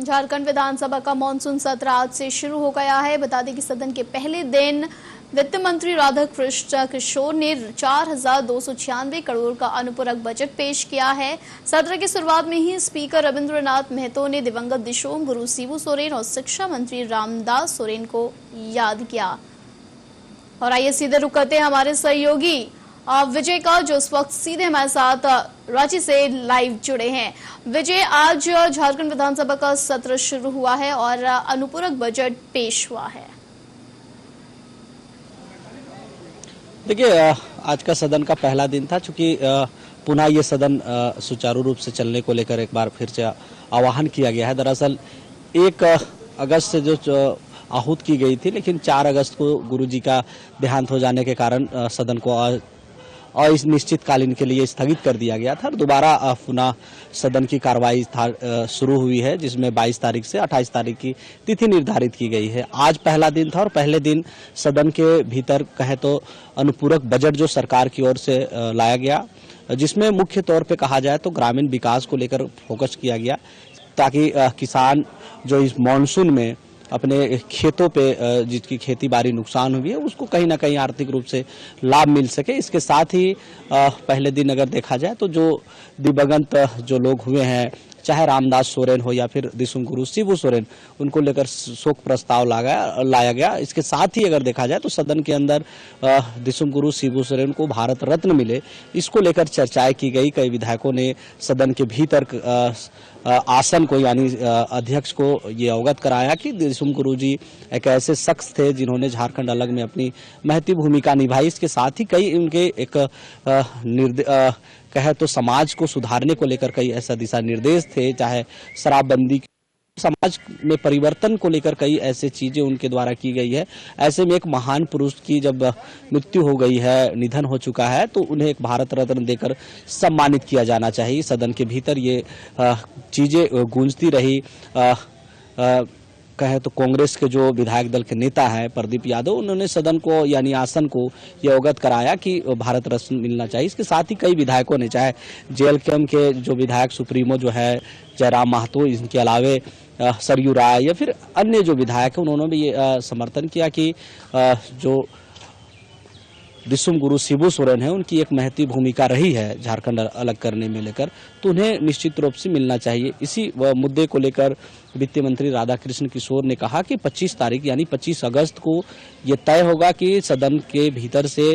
झारखंड विधानसभा का मानसून सत्र आज से शुरू हो गया है। बता दें कि सदन के पहले दिन वित्त मंत्री राधाकृष्ण किशोर ने 4,296 करोड़ का अनुपूरक बजट पेश किया है। सत्र की शुरुआत में ही स्पीकर रविंद्रनाथ महतो ने दिवंगत दिशोम गुरु शिबू सोरेन और शिक्षा मंत्री रामदास सोरेन को याद किया। और आइए सीधे रुक करते हैं हमारे सहयोगी विजय का, जो इस वक्त सीधे हमारे साथ रांची से लाइव जुड़े हैं। विजय, आज झारखंड विधानसभा का सत्र शुरू हुआ है और अनुपूरक बजट पेश हुआ है। देखिए, आज का सदन का पहला दिन था। चूंकि पुनः ये सदन सुचारू रूप से चलने को लेकर एक बार फिर से आह्वान किया गया है। दरअसल 1 अगस्त से जो आहूत की गई थी, लेकिन 4 अगस्त को गुरुजी का देहांत हो जाने के कारण सदन को अनिश्चितकालीन के लिए स्थगित कर दिया गया था। दोबारा पुनः सदन की कार्रवाई शुरू हुई है, जिसमें 22 तारीख से 28 तारीख की तिथि निर्धारित की गई है। आज पहला दिन था और पहले दिन सदन के भीतर कहे तो अनुपूरक बजट जो सरकार की ओर से लाया गया, जिसमें मुख्य तौर पे कहा जाए तो ग्रामीण विकास को लेकर फोकस किया गया, ताकि किसान जो इस मानसून में अपने खेतों पे जिसकी खेती बाड़ी नुकसान हुई है उसको कहीं ना कहीं आर्थिक रूप से लाभ मिल सके। इसके साथ ही पहले दिन अगर देखा जाए तो जो दिवंगत जो लोग हुए हैं, चाहे रामदास सोरेन हो या फिर दिशुम गुरु शिबू सोरेन, उनको लेकर शोक प्रस्ताव लाया गया। इसके साथ ही अगर देखा जाए तो सदन के अंदर दिशुम गुरु शिबू सोरेन को भारत रत्न मिले, इसको लेकर चर्चाएं की गई। कई विधायकों ने सदन के भीतर आसन को यानी अध्यक्ष को ये अवगत कराया कि दिशुम गुरु जी एक ऐसे शख्स थे जिन्होंने झारखंड अलग में अपनी महती भूमिका निभाई। इसके साथ ही कई उनके एक कहे तो समाज को सुधारने को लेकर कई ऐसा दिशा निर्देश थे, चाहे शराबबंदी, समाज में परिवर्तन को लेकर कई ऐसे चीजें उनके द्वारा की गई है। ऐसे में एक महान पुरुष की जब मृत्यु हो गई है, निधन हो चुका है, तो उन्हें एक भारत रत्न देकर सम्मानित किया जाना चाहिए। सदन के भीतर ये चीजें गूंजती रही। कहे तो कांग्रेस के जो विधायक दल के नेता हैं प्रदीप यादव, उन्होंने सदन को यानी आसन को ये अवगत कराया कि भारत रत्न मिलना चाहिए। इसके साथ ही कई विधायकों ने, चाहे जेएलकेएम के जो विधायक सुप्रीमो जो है जयराम महतो, इनके अलावे सरयू राय या फिर अन्य जो विधायक हैं, उन्होंने भी ये समर्थन किया कि जो दिशुम गुरु शिबू सोरेन है उनकी एक महती भूमिका रही है झारखंड अलग करने में लेकर, तो उन्हें निश्चित रूप से मिलना चाहिए। इसी मुद्दे को लेकर वित्त मंत्री राधाकृष्ण किशोर ने कहा कि 25 तारीख यानी 25 अगस्त को ये तय होगा कि सदन के भीतर से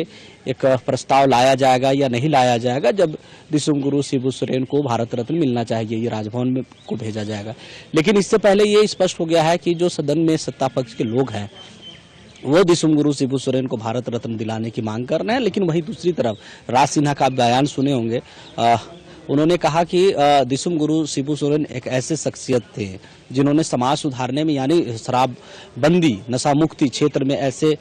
एक प्रस्ताव लाया जाएगा या नहीं लाया जाएगा। जब दिशुम गुरु शिबू सोरेन को भारत रत्न मिलना चाहिए, ये राजभवन में को भेजा जाएगा। लेकिन इससे पहले ये स्पष्ट हो गया है कि जो सदन में सत्ता पक्ष के लोग हैं वो दिशुम गुरु शिबू सोरेन को भारत रत्न दिलाने की मांग कर रहे हैं। लेकिन वही दूसरी तरफ राज सिन्हा का बयान सुने होंगे, उन्होंने कहा कि दिशुम गुरु शिबू सोरेन एक ऐसे शख्सियत थे जिन्होंने समाज सुधारने में यानी शराबबंदी, नशा मुक्ति क्षेत्र में ऐसे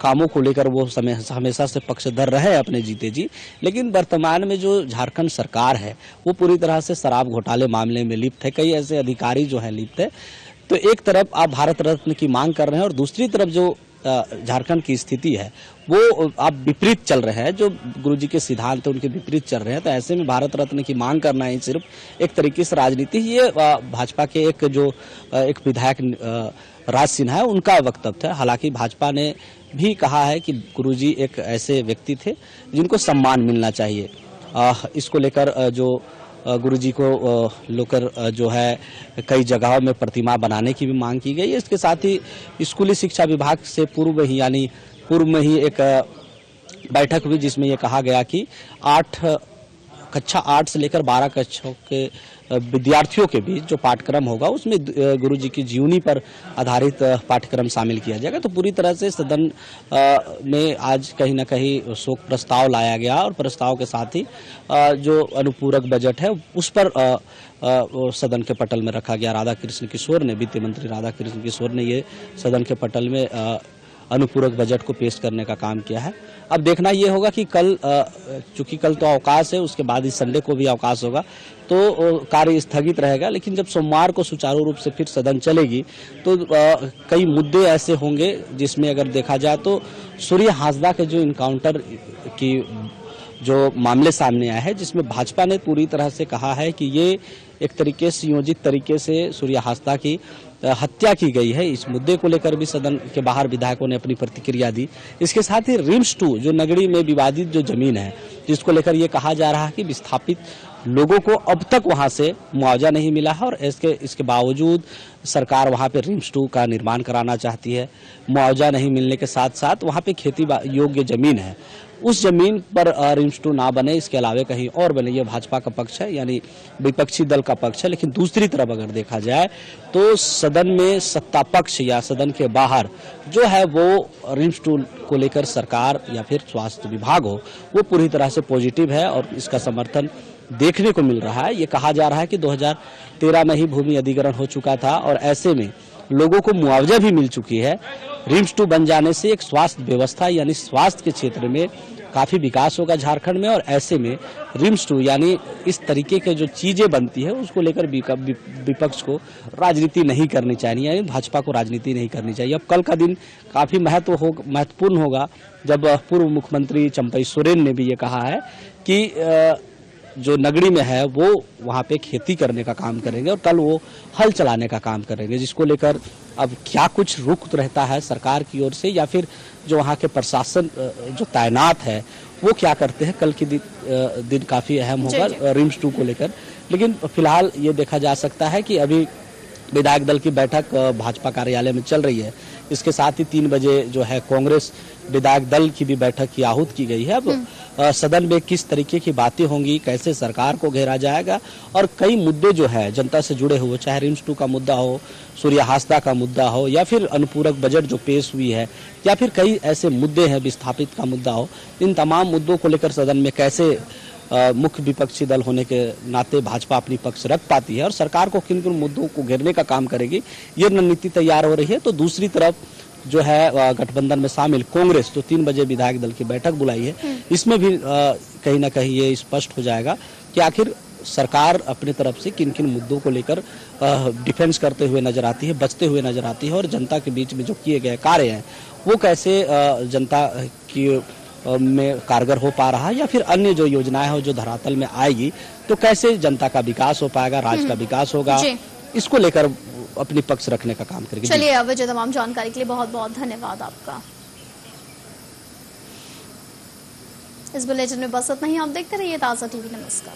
कामों को लेकर वो हमेशा से पक्षधर रहे अपने जीते जी। लेकिन वर्तमान में जो झारखंड सरकार है वो पूरी तरह से शराब घोटाले मामले में लिप्त है, कई ऐसे अधिकारी जो है लिप्त है। तो एक तरफ आप भारत रत्न की मांग कर रहे हैं और दूसरी तरफ जो झारखंड की स्थिति है वो आप विपरीत चल रहे हैं, जो गुरुजी के सिद्धांत है उनके विपरीत चल रहे हैं। तो ऐसे में भारत रत्न की मांग करना ही सिर्फ एक तरीके से राजनीति, ये भाजपा के एक विधायक राज सिन्हा है उनका वक्तव्य था। हालांकि भाजपा ने भी कहा है कि गुरुजी एक ऐसे व्यक्ति थे जिनको सम्मान मिलना चाहिए। इसको लेकर जो गुरुजी को लेकर जो है कई जगहों में प्रतिमा बनाने की भी मांग की गई है। इसके साथ ही स्कूली शिक्षा विभाग से पूर्व में ही एक बैठक हुई जिसमें यह कहा गया कि कक्षा 8 से लेकर 12 कक्षाओं के विद्यार्थियों के बीच जो पाठ्यक्रम होगा उसमें गुरुजी की जीवनी पर आधारित पाठ्यक्रम शामिल किया जाएगा। तो पूरी तरह से सदन में आज कहीं ना कहीं शोक प्रस्ताव लाया गया और प्रस्ताव के साथ ही जो अनुपूरक बजट है उस पर सदन के पटल में रखा गया। राधाकृष्ण किशोर ने, वित्त मंत्री राधाकृष्ण किशोर ने ये सदन के पटल में अनुपूरक बजट को पेश करने का काम किया है। अब देखना ये होगा कि कल, चूंकि कल तो अवकाश है, उसके बाद इस संडे को भी अवकाश होगा तो कार्य स्थगित रहेगा। लेकिन जब सोमवार को सुचारू रूप से फिर सदन चलेगी तो कई मुद्दे ऐसे होंगे जिसमें अगर देखा जाए तो सूर्य हांसदा के जो इनकाउंटर की जो मामले सामने आए हैं, जिसमें भाजपा ने पूरी तरह से कहा है कि ये एक तरीके से योजित तरीके से सूर्या हासदा की हत्या की गई है। इस मुद्दे को लेकर भी सदन के बाहर विधायकों ने अपनी प्रतिक्रिया दी। इसके साथ ही रिम्स 2 जो नगरी में विवादित जो जमीन है, जिसको लेकर ये कहा जा रहा है कि विस्थापित लोगों को अब तक वहां से मुआवजा नहीं मिला है और इसके बावजूद सरकार वहां पे रिम्स 2 का निर्माण कराना चाहती है। मुआवजा नहीं मिलने के साथ साथ वहां पे खेती योग्य जमीन है, उस जमीन पर रिम्स 2 ना बने, इसके अलावा कहीं और बने, ये भाजपा का पक्ष है, यानी विपक्षी दल का पक्ष है। लेकिन दूसरी तरफ अगर देखा जाए तो सदन में सत्ता पक्ष या सदन के बाहर जो है वो रिम्स 2 को लेकर सरकार या फिर स्वास्थ्य विभाग हो, वो पूरी तरह से पॉजिटिव है और इसका समर्थन देखने को मिल रहा है। ये कहा जा रहा है कि 2013 में ही भूमि अधिग्रहण हो चुका था और ऐसे में लोगों को मुआवजा भी मिल चुकी है। रिम्स 2 बन जाने से एक स्वास्थ्य व्यवस्था यानी स्वास्थ्य के क्षेत्र में काफी विकास होगा झारखंड में और ऐसे में रिम्स 2 यानी इस तरीके के जो चीजें बनती है उसको लेकर विपक्ष को राजनीति नहीं करनी चाहिए, यानी भाजपा को राजनीति नहीं करनी चाहिए। अब कल का दिन काफी महत्वपूर्ण होगा जब पूर्व मुख्यमंत्री चंपई सोरेन ने भी ये कहा है कि जो नगरी में है वो वहाँ पे खेती करने का काम करेंगे और कल वो हल चलाने का काम करेंगे, जिसको लेकर अब क्या कुछ रुख रहता है सरकार की ओर से या फिर जो वहाँ के प्रशासन जो तैनात है वो क्या करते हैं, कल के दिन काफी अहम होगा रिम्स 2 को लेकर। लेकिन फिलहाल ये देखा जा सकता है कि अभी विधायक दल की बैठक भाजपा कार्यालय में चल रही है। इसके साथ ही 3 बजे जो है कांग्रेस विधायक दल की भी बैठक की आहूत की गई है। अब सदन में किस तरीके की बातें होंगी, कैसे सरकार को घेरा जाएगा और कई मुद्दे जो है जनता से जुड़े हुए, चाहे रिम्स 2 का मुद्दा हो, सूर्या हासदा का मुद्दा हो या फिर अनुपूरक बजट जो पेश हुई है या फिर कई ऐसे मुद्दे हैं, विस्थापित का मुद्दा हो, इन तमाम मुद्दों को लेकर सदन में कैसे मुख्य विपक्षी दल होने के नाते भाजपा अपनी पक्ष रख पाती है और सरकार को किन किन मुद्दों को घेरने का काम करेगी, ये रणनीति तैयार हो रही है। तो दूसरी तरफ जो है गठबंधन में शामिल कांग्रेस तो 3 बजे विधायक दल की बैठक बुलाई है, इसमें भी कहीं ना कहीं ये स्पष्ट हो जाएगा कि आखिर सरकार अपनी तरफ से किन किन मुद्दों को लेकर डिफेंस करते हुए नजर आती है, बचते हुए नजर आती है और जनता के बीच में जो किए गए कार्य हैं वो कैसे जनता की में कारगर हो पा रहा है या फिर अन्य जो योजनाएं हो जो धरातल में आएगी तो कैसे जनता का विकास हो पाएगा, राज्य का विकास होगा, इसको लेकर अपनी पक्ष रखने का काम करेगी। चलिए अवैध तमाम जानकारी के लिए बहुत बहुत धन्यवाद आपका। इस बुलेटिन में बस इतना ही। आप देखते रहिए ताज़ा टीवी। नमस्कार।